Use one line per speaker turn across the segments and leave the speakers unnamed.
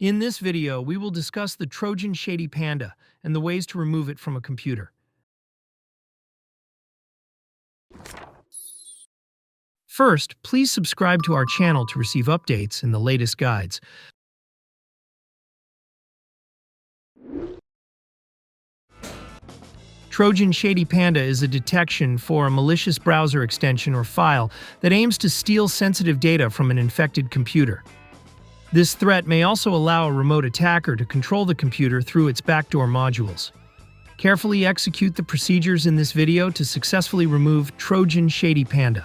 In this video, we will discuss the Trojan.ShadyPanda and the ways to remove it from a computer. First, please subscribe to our channel to receive updates and the latest guides. Trojan.ShadyPanda is a detection for a malicious browser extension or file that aims to steal sensitive data from an infected computer. This threat may also allow a remote attacker to control the computer through its backdoor modules. Carefully execute the procedures in this video to successfully remove Trojan.ShadyPanda.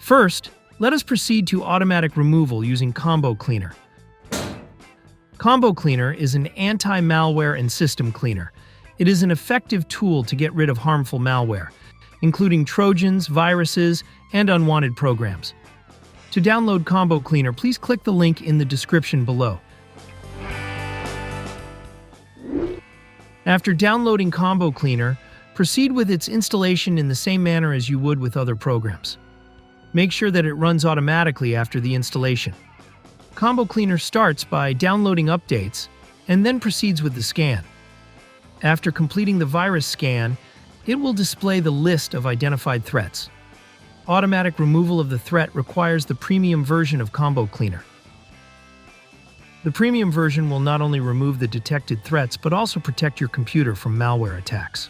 First, let us proceed to automatic removal using Combo Cleaner. Combo Cleaner is an anti-malware and system cleaner. It is an effective tool to get rid of harmful malware, including Trojans, viruses, and unwanted programs. To download Combo Cleaner, please click the link in the description below. After downloading Combo Cleaner, proceed with its installation in the same manner as you would with other programs. Make sure that it runs automatically after the installation. Combo Cleaner starts by downloading updates and then proceeds with the scan. After completing the virus scan, it will display the list of identified threats. Automatic removal of the threat requires the premium version of Combo Cleaner. The premium version will not only remove the detected threats but also protect your computer from malware attacks.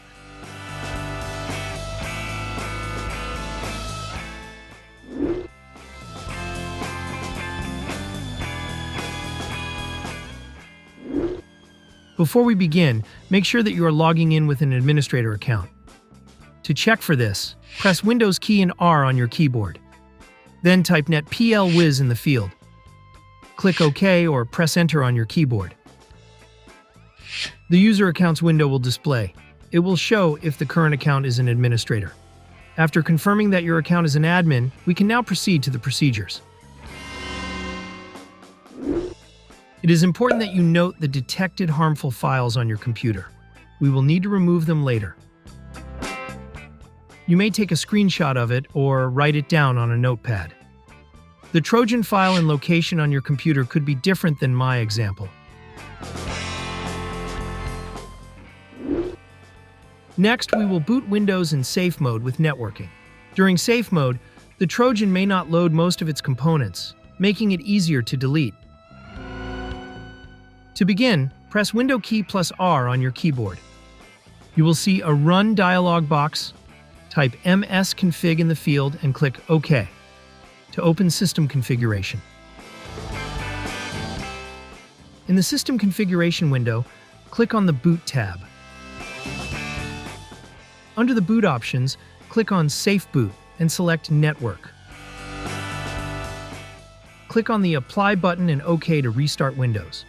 Before we begin, make sure that you are logging in with an administrator account. To check for this, press Windows key and R on your keyboard. Then type netplwiz in the field. Click OK or press Enter on your keyboard. The User Accounts window will display. It will show if the current account is an administrator. After confirming that your account is an admin, we can now proceed to the procedures. It is important that you note the detected harmful files on your computer. We will need to remove them later. You may take a screenshot of it or write it down on a notepad. The Trojan file and location on your computer could be different than my example. Next, we will boot Windows in safe mode with networking. During safe mode, the Trojan may not load most of its components, making it easier to delete. To begin, press Window key plus R on your keyboard. You will see a Run dialog box. Type msconfig in the field and click OK to open System Configuration. In the System Configuration window, click on the Boot tab. Under the Boot options, click on Safe Boot and select Network. Click on the Apply button and OK to restart Windows.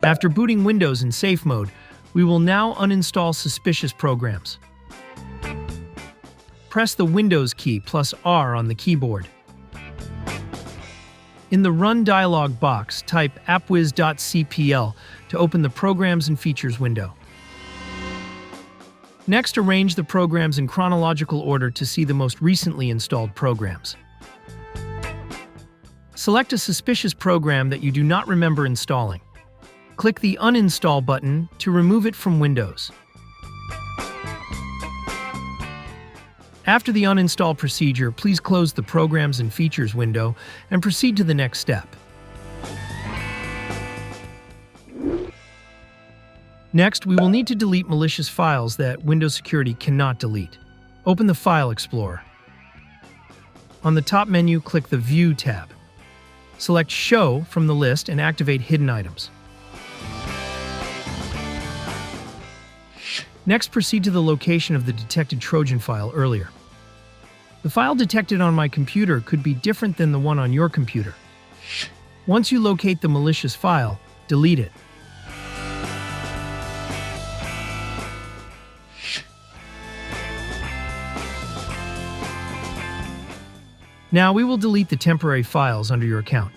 After booting Windows in safe mode, we will now uninstall suspicious programs. Press the Windows key plus R on the keyboard. In the Run dialog box, type appwiz.cpl to open the Programs and Features window. Next, arrange the programs in chronological order to see the most recently installed programs. Select a suspicious program that you do not remember installing. Click the Uninstall button to remove it from Windows. After the uninstall procedure, please close the Programs and Features window and proceed to the next step. Next, we will need to delete malicious files that Windows Security cannot delete. Open the File Explorer. On the top menu, click the View tab. Select Show from the list and activate Hidden Items. Next, proceed to the location of the detected Trojan file earlier. The file detected on my computer could be different than the one on your computer. Once you locate the malicious file, delete it. Now we will delete the temporary files under your account.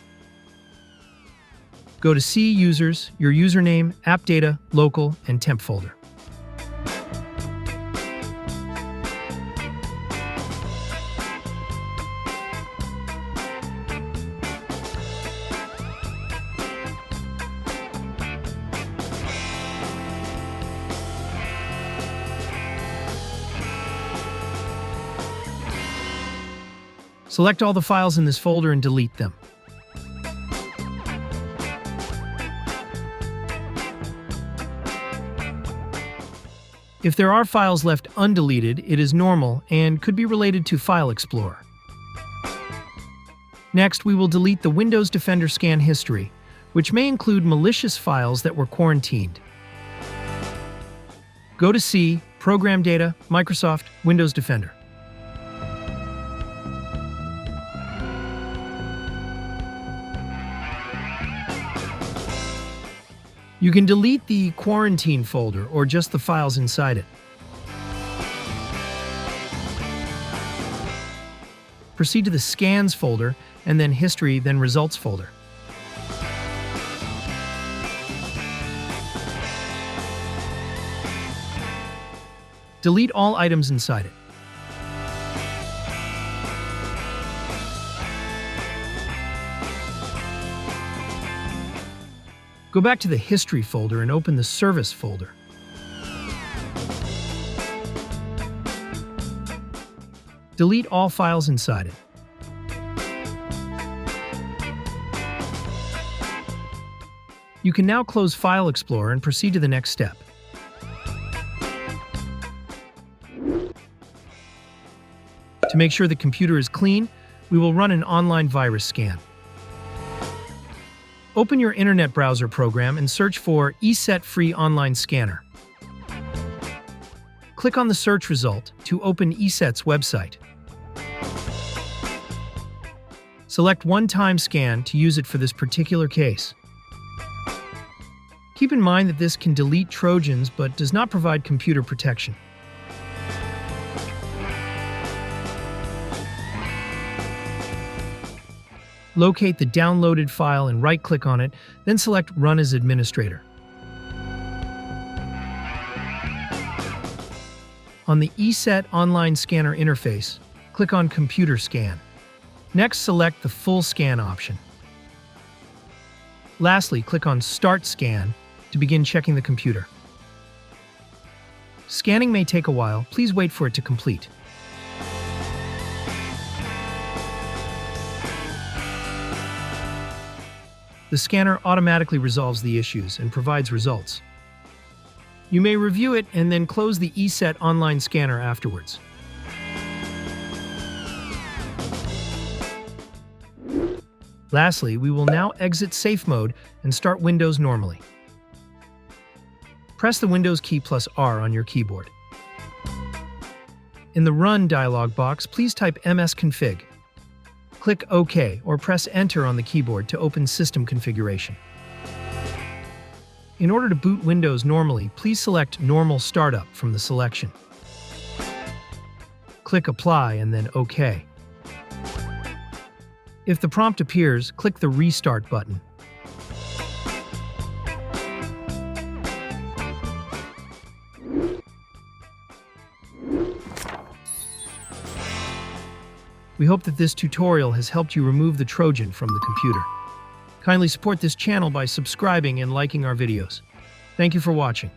Go to C Users, your username, App Data, Local, and Temp folder. Select all the files in this folder and delete them. If there are files left undeleted, it is normal and could be related to File Explorer. Next, we will delete the Windows Defender scan history, which may include malicious files that were quarantined. Go to C, Program Data, Microsoft, Windows Defender. You can delete the quarantine folder or just the files inside it. Proceed to the Scans folder and then History, then Results folder. Delete all items inside it. Go back to the History folder and open the Service folder. Delete all files inside it. You can now close File Explorer and proceed to the next step. To make sure the computer is clean, we will run an online virus scan. Open your internet browser program and search for ESET Free Online Scanner. Click on the search result to open ESET's website. Select One-Time Scan to use it for this particular case. Keep in mind that this can delete Trojans but does not provide computer protection. Locate the downloaded file and right-click on it, then select Run as Administrator. On the ESET Online Scanner interface, click on Computer Scan. Next, select the Full Scan option. Lastly, click on Start Scan to begin checking the computer. Scanning may take a while. Please wait for it to complete. The scanner automatically resolves the issues and provides results. You may review it and then close the ESET Online Scanner afterwards. Lastly, we will now exit Safe Mode and start Windows normally. Press the Windows key plus R on your keyboard. In the Run dialog box, please type msconfig. Click OK or press Enter on the keyboard to open System Configuration. In order to boot Windows normally, please select Normal Startup from the selection. Click Apply and then OK. If the prompt appears, click the Restart button. We hope that this tutorial has helped you remove the Trojan from the computer. Kindly support this channel by subscribing and liking our videos. Thank you for watching.